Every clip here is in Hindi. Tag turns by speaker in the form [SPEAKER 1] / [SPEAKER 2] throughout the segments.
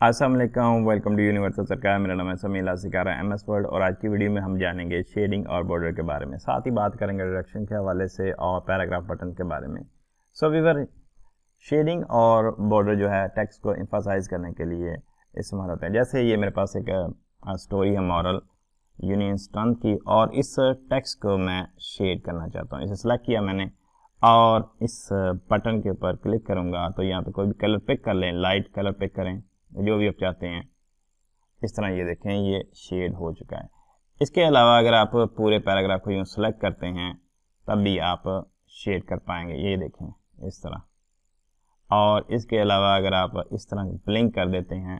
[SPEAKER 1] अस्सलाम वालेकुम, वेलकम टू यूनिवर्सल सरकार। मेरा नाम है समीला सिकारा MS वर्ड और आज की वीडियो में हम जानेंगे शेडिंग और बॉर्डर के बारे में। साथ ही बात करेंगे रिडक्शन के हवाले से और पैराग्राफ बटन के बारे में। सो व्यूअर, शेडिंग और बॉर्डर जो है टेक्स्ट को एम्फसाइज करने के लिए इस्तेमाल होते हैं। जैसे ये मेरे पास एक स्टोरी है मॉरल यूनियन स्ट्रेंथ की, और इस टेक्स्ट को मैं शेड करना चाहता हूँ। इसे सेलेक्ट किया मैंने और इस बटन के ऊपर क्लिक करूँगा तो यहाँ पे कोई भी कलर पिक कर लें, लाइट कलर पिक करें, जो भी आप चाहते हैं। इस तरह ये देखें, ये शेड हो चुका है। इसके अलावा अगर आप पूरे पैराग्राफ को यूँ सेलेक्ट करते हैं तब भी आप शेड कर पाएंगे, ये देखें इस तरह। और इसके अलावा अगर आप इस तरह ब्लिंक कर देते हैं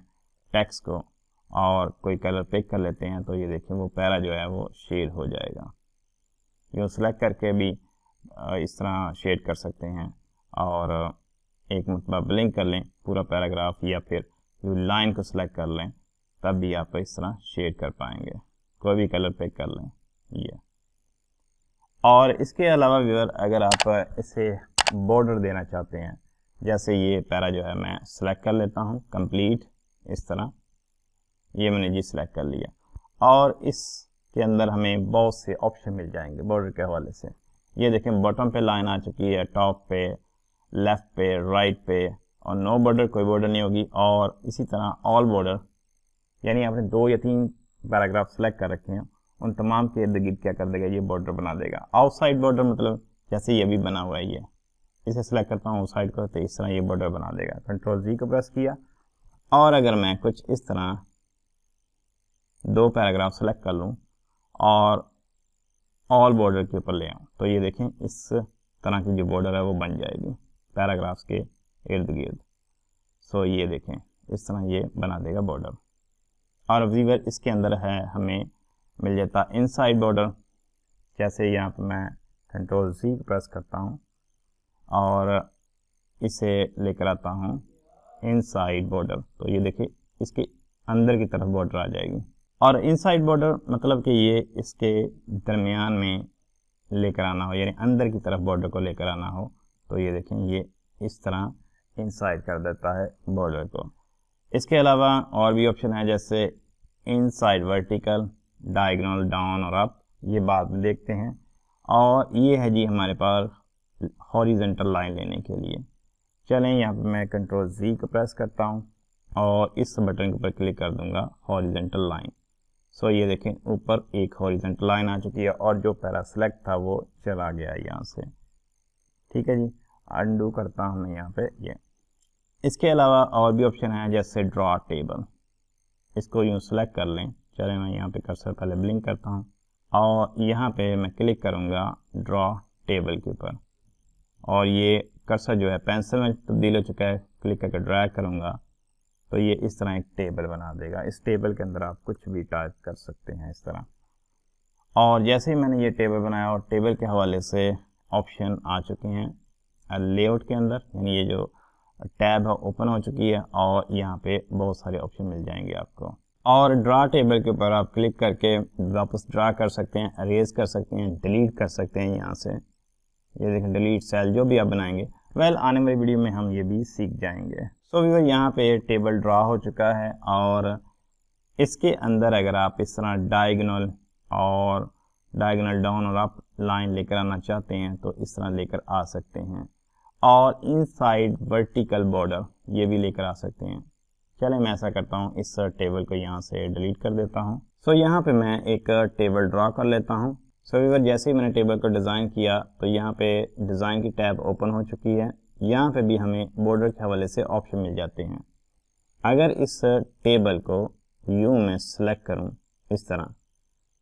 [SPEAKER 1] टेक्स्ट को और कोई कलर पिक कर लेते हैं तो ये देखें वो पैरा जो है वो शेड हो जाएगा। यूँ सेलेक्ट करके भी इस तरह शेड कर सकते हैं और एक मतलब ब्लिंक कर लें पूरा पैराग्राफ, या फिर लाइन को सिलेक्ट कर लें तब भी आप इस तरह शेड कर पाएंगे। कोई भी कलर पिक कर लें ये। और इसके अलावा व्यूअर, अगर आप इसे बॉर्डर देना चाहते हैं, जैसे ये पैरा जो है मैं सिलेक्ट कर लेता हूँ कंप्लीट, इस तरह ये मैंने जी सिलेक्ट कर लिया। और इसके अंदर हमें बहुत से ऑप्शन मिल जाएंगे बॉर्डर के हवाले से। ये देखें बॉटम पे लाइन आ चुकी है, टॉप पे, लेफ्ट पे, राइट पे, और नो बॉर्डर, कोई बॉर्डर नहीं होगी। और इसी तरह ऑल बॉर्डर, यानी आपने 2 या 3 पैराग्राफ सेलेक्ट कर रखे हैं, उन तमाम के इर्द गिर्द क्या कर देगा, ये बॉर्डर बना देगा। आउटसाइड बॉर्डर मतलब जैसे ये भी बना हुआ है, ये इसे सेलेक्ट करता हूँ आउटसाइड को तो इस तरह ये बॉर्डर बना देगा। कंट्रोल जी को प्रेस किया और अगर मैं कुछ इस तरह 2 पैराग्राफ सेलेक्ट कर लूँ और ऑल बॉर्डर के ऊपर ले आऊँ तो ये देखें इस तरह की जो बॉर्डर है वो बन जाएगी पैराग्राफ्स के इर्द गिर्द। सो ये देखें इस तरह ये बना देगा बॉर्डर। और व्यूअर, इसके अंदर है हमें मिल जाता इनसाइड बॉर्डर। जैसे यहाँ पर मैं कंट्रोल C प्रेस करता हूँ और इसे लेकर आता हूँ इनसाइड बॉर्डर, तो ये देखिए इसके अंदर की तरफ बॉर्डर आ जाएगी। और इनसाइड बॉर्डर मतलब कि ये इसके दरमियान में लेकर आना हो, यानी अंदर की तरफ बॉर्डर को लेकर आना हो, तो ये देखें ये इस तरह इनसाइड कर देता है बॉर्डर को। इसके अलावा और भी ऑप्शन है, जैसे इनसाइड वर्टिकल, डायगोनल, डाउन और अप, ये बाद में देखते हैं। और ये है जी हमारे पास हॉरिजॉन्टल लाइन लेने के लिए। चलें, यहाँ पे मैं कंट्रोल Z को प्रेस करता हूँ और इस बटन के ऊपर क्लिक कर दूंगा हॉरिजॉन्टल लाइन। सो ये देखें ऊपर एक हॉरिजॉन्टल लाइन आ चुकी है और जो पैरा सेलेक्ट था वो चला गया यहाँ से। ठीक है जी, अनडू करता हूँ मैं यहाँ पे ये। इसके अलावा और भी ऑप्शन है, जैसे ड्रॉ टेबल, इसको यूँ सेलेक्ट कर लें। चलें, मैं यहाँ पे कर्सर पहले ब्लिंक करता हूँ और यहाँ पे मैं क्लिक करूँगा ड्रॉ टेबल के ऊपर, और ये कर्सर जो है पेंसिल में तब्दील हो चुका है। क्लिक करके ड्रैग करूँगा तो ये इस तरह एक टेबल बना देगा। इस टेबल के अंदर आप कुछ भी टाइप कर सकते हैं इस तरह। और जैसे ही मैंने ये टेबल बनाया और टेबल के हवाले से ऑप्शन आ चुके हैं लेआउट के अंदर, यानी ये जो टैब है ओपन हो चुकी है और यहाँ पे बहुत सारे ऑप्शन मिल जाएंगे आपको। और ड्रा टेबल के ऊपर आप क्लिक करके वापस ड्रा कर सकते हैं, अरेज कर सकते हैं, डिलीट कर सकते हैं यहाँ से। ये देखें डिलीट सेल, जो भी आप बनाएंगे। वेल, आने वाली वीडियो में हम ये भी सीख जाएंगे। सो व्यूअर, यहाँ पे टेबल ड्रा हो चुका है और इसके अंदर अगर आप इस तरह डायगोनल और डायगोनल डाउन और अप लाइन लेकर आना चाहते हैं तो इस तरह लेकर आ सकते हैं। और इनसाइड वर्टिकल बॉर्डर ये भी लेकर आ सकते हैं। चलें, मैं ऐसा करता हूँ, इस टेबल को यहाँ से डिलीट कर देता हूँ। सो यहाँ पे मैं एक टेबल ड्रा कर लेता हूँ। सो व्यूअर, जैसे ही मैंने टेबल को डिज़ाइन किया तो यहाँ पे डिज़ाइन की टैब ओपन हो चुकी है। यहाँ पे भी हमें बॉर्डर के हवाले से ऑप्शन मिल जाते हैं। अगर इस टेबल को यूँ मैं सेलेक्ट करूँ इस तरह,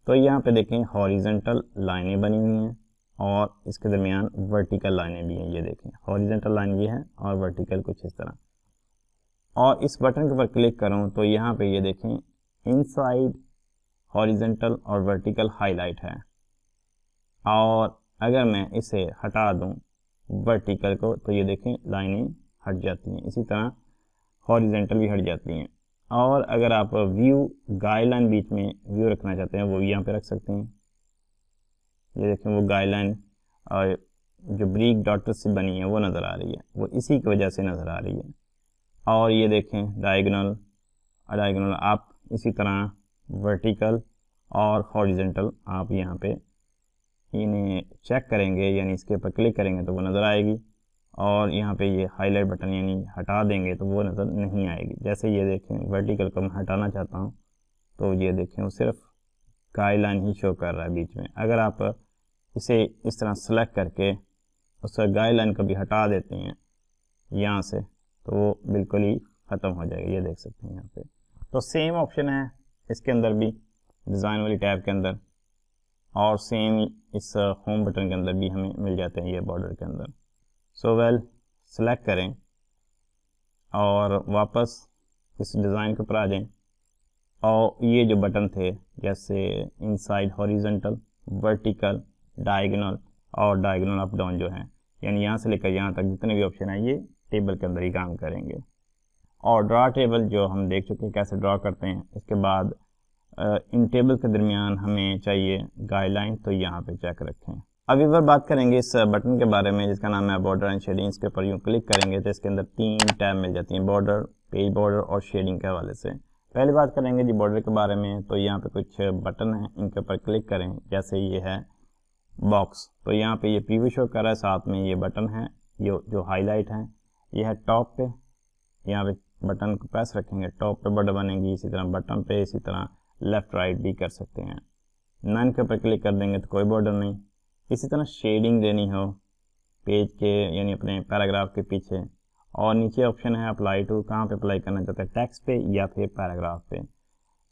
[SPEAKER 1] तो यहाँ पे देखें हॉरिजॉन्टल लाइनें बनी हुई हैं और इसके दरमियान वर्टिकल लाइनें भी हैं। ये देखें हॉरिजॉन्टल लाइन ये है और वर्टिकल कुछ इस तरह। और इस बटन के ऊपर क्लिक करूँ तो यहाँ पे ये देखें इनसाइड हॉरिजॉन्टल और वर्टिकल हाईलाइट है। और अगर मैं इसे हटा दूँ वर्टिकल को तो ये देखें लाइनें हट जाती हैं, इसी तरह हॉरिजॉन्टल भी हट जाती हैं। और अगर आप व्यू गाइडलाइन बीच में व्यू रखना चाहते हैं वो भी यहाँ पे रख सकते हैं। ये देखें वो गाइडलाइन और जो ब्रिक डॉट से बनी है वो नज़र आ रही है, वो इसी की वजह से नज़र आ रही है। और ये देखें डायगोनल डायगोनल आप इसी तरह वर्टिकल और हॉरिजेंटल आप यहाँ पे इन्हें चेक करेंगे, यानी इसके ऊपर क्लिक करेंगे तो वो नज़र आएगी, और यहाँ पे ये हाईलाइट बटन यानी हटा देंगे तो वो नज़र नहीं आएगी। जैसे ये देखें वर्टिकल को मैं हटाना चाहता हूँ तो ये देखें वो सिर्फ गाइडलाइन ही शो कर रहा है बीच में। अगर आप इसे इस तरह सेलेक्ट करके उस गाइडलाइन को भी हटा देते हैं यहाँ से तो वो बिल्कुल ही ख़त्म हो जाएगा। ये देख सकते हैं यहाँ पे। तो सेम ऑप्शन है इसके अंदर भी, डिज़ाइन वाली टैब के अंदर, और सेम इस होम बटन के अंदर भी हमें मिल जाते हैं ये बॉर्डर के अंदर। सो वेल सेलेक्ट करें और वापस इस डिज़ाइन के ऊपर आ जाएं, और ये जो बटन थे जैसे इनसाइड हॉरिजेंटल, वर्टिकल, डायगोनल और डायगोनल अप डाउन जो है, यानी यहाँ से लेकर यहाँ तक जितने भी ऑप्शन है ये टेबल के अंदर ही काम करेंगे। और ड्रा टेबल जो हम देख चुके हैं कैसे ड्रा करते हैं। इसके बाद इन टेबल के दरमियान हमें चाहिए गाइडलाइन, तो यहाँ पे चेक रखें। अब इस बार बात करेंगे इस बटन के बारे में जिसका नाम है बॉर्डर एंड शेडिंग। इसके ऊपर यूँ क्लिक करेंगे तो इसके अंदर 3 टैब मिल जाती हैं, बॉर्डर, पेज बॉर्डर और शेडिंग के हवाले से। पहले बात करेंगे जी बॉर्डर के बारे में। तो यहाँ पे कुछ बटन हैं, इनके ऊपर क्लिक करें। जैसे ये है बॉक्स, तो यहाँ पे ये प्रीव्यू शो कर रहा है, साथ में ये बटन है, ये जो हाईलाइट है ये है टॉप पे। यहाँ पे बटन को प्रेस रखेंगे, टॉप पे बॉर्डर बनेगी। इसी तरह बटन पे इसी तरह लेफ़्ट राइट भी कर सकते हैं। नन के ऊपर क्लिक कर देंगे तो कोई बॉर्डर नहीं। इसी तरह शेडिंग देनी हो पेज के यानी अपने पैराग्राफ के पीछे, और नीचे ऑप्शन है अप्लाई टू, कहाँ पे अप्लाई करना चाहते हैं, टेक्स्ट पे या फिर पैराग्राफ पे।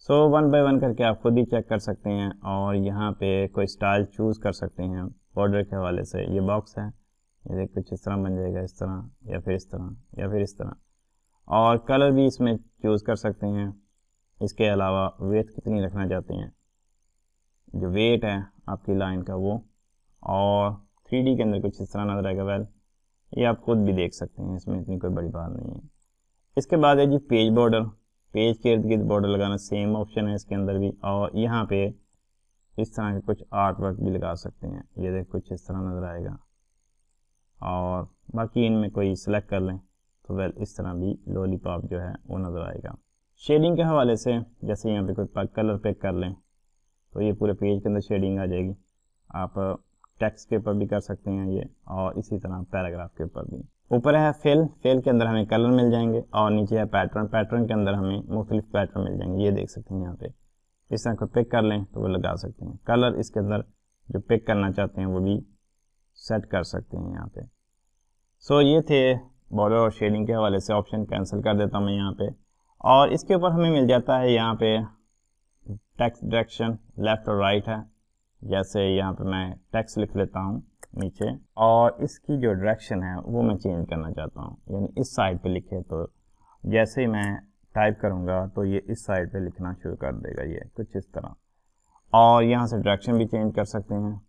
[SPEAKER 1] सो 1 बाय 1 करके आप खुद ही चेक कर सकते हैं, और यहाँ पे कोई स्टाइल चूज़ कर सकते हैं बॉर्डर के हवाले से। ये बॉक्स है, ये कुछ इस तरह बन जाएगा, इस तरह या फिर इस तरह या फिर इस तरह, और कलर भी इसमें चूज़ कर सकते हैं। इसके अलावा वेट कितनी रखना चाहते हैं, जो वेट है आपकी लाइन का वो, और 3D के अंदर कुछ इस तरह नजर आएगा। वेल ये आप खुद भी देख सकते हैं, इसमें इतनी कोई बड़ी बात नहीं है। इसके बाद है जी पेज बॉर्डर। पेज के इर्द गिर्द बॉर्डर लगाना सेम ऑप्शन है इसके अंदर भी, और यहाँ पे इस तरह के कुछ आर्ट वर्क भी लगा सकते हैं। ये देख कुछ इस तरह नज़र आएगा, और बाकी इनमें कोई सिलेक्ट कर लें तो वेल इस तरह भी लॉलीपॉप जो है वो नज़र आएगा। शेडिंग के हवाले से जैसे यहाँ पे कोई कलर पिक कर लें तो ये पूरे पेज के अंदर शेडिंग आ जाएगी। आप टेक्स्ट के ऊपर भी कर सकते हैं ये, और इसी तरह पैराग्राफ के ऊपर भी। ऊपर है फिल के अंदर हमें कलर मिल जाएंगे, और नीचे है पैटर्न के अंदर हमें मुख्तलिफ पैटर्न मिल जाएंगे। ये देख सकते हैं यहाँ पे इस तरह को पिक कर लें तो वो लगा सकते हैं। कलर इसके अंदर जो पिक करना चाहते हैं वो भी सेट कर सकते हैं यहाँ पे। सो ये थे बॉर्डर और शेडिंग के हवाले से। ऑप्शन कैंसिल कर देता हूँ मैं यहाँ पे, और इसके ऊपर हमें मिल जाता है यहाँ पे टेक्स्ट डायरेक्शन लेफ़्ट और राइट है। जैसे यहाँ पे मैं टेक्स्ट लिख लेता हूँ नीचे, और इसकी जो डायरेक्शन है वो मैं चेंज करना चाहता हूँ, यानी इस साइड पे लिखे। तो जैसे ही मैं टाइप करूँगा तो ये इस साइड पे लिखना शुरू कर देगा, ये कुछ इस तरह। और यहाँ से डायरेक्शन भी चेंज कर सकते हैं,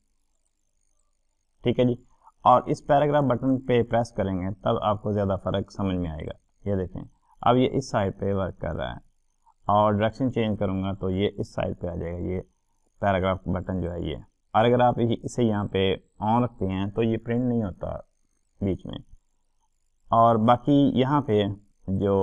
[SPEAKER 1] ठीक है जी। और इस पैराग्राफ बटन पे प्रेस करेंगे तब आपको ज़्यादा फ़र्क समझ में आएगा। ये देखें अब ये इस साइड पे वर्क कर रहा है, और डायरेक्शन चेंज करूँगा तो ये इस साइड पे आ जाएगा, ये पैराग्राफ बटन जो है ये। और अगर आप इसे यहाँ पे ऑन रखते हैं तो ये प्रिंट नहीं होता बीच में। और बाकी यहाँ पे जो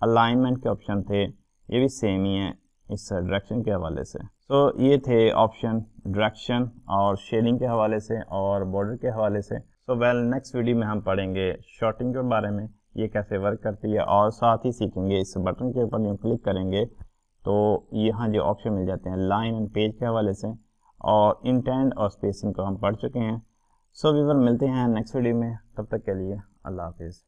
[SPEAKER 1] अलाइनमेंट के ऑप्शन थे ये भी सेम ही है इस डायरेक्शन के हवाले से। तो ये थे ऑप्शन डायरेक्शन और शेडिंग के हवाले से और बॉर्डर के हवाले से। सो वेल नेक्स्ट वीडियो में हम पढ़ेंगे शॉर्टिंग के बारे में, ये कैसे वर्क करती है, और साथ ही सीखेंगे इस बटन के ऊपर यूँ क्लिक करेंगे तो यहाँ जो ऑप्शन मिल जाते हैं लाइन एंड पेज के हवाले से, और इंटेंट और स्पेसिंग को हम पढ़ चुके हैं। सो व्यूअर मिलते हैं नेक्स्ट वीडियो में, तब तक के लिए अल्लाह हाफिज़।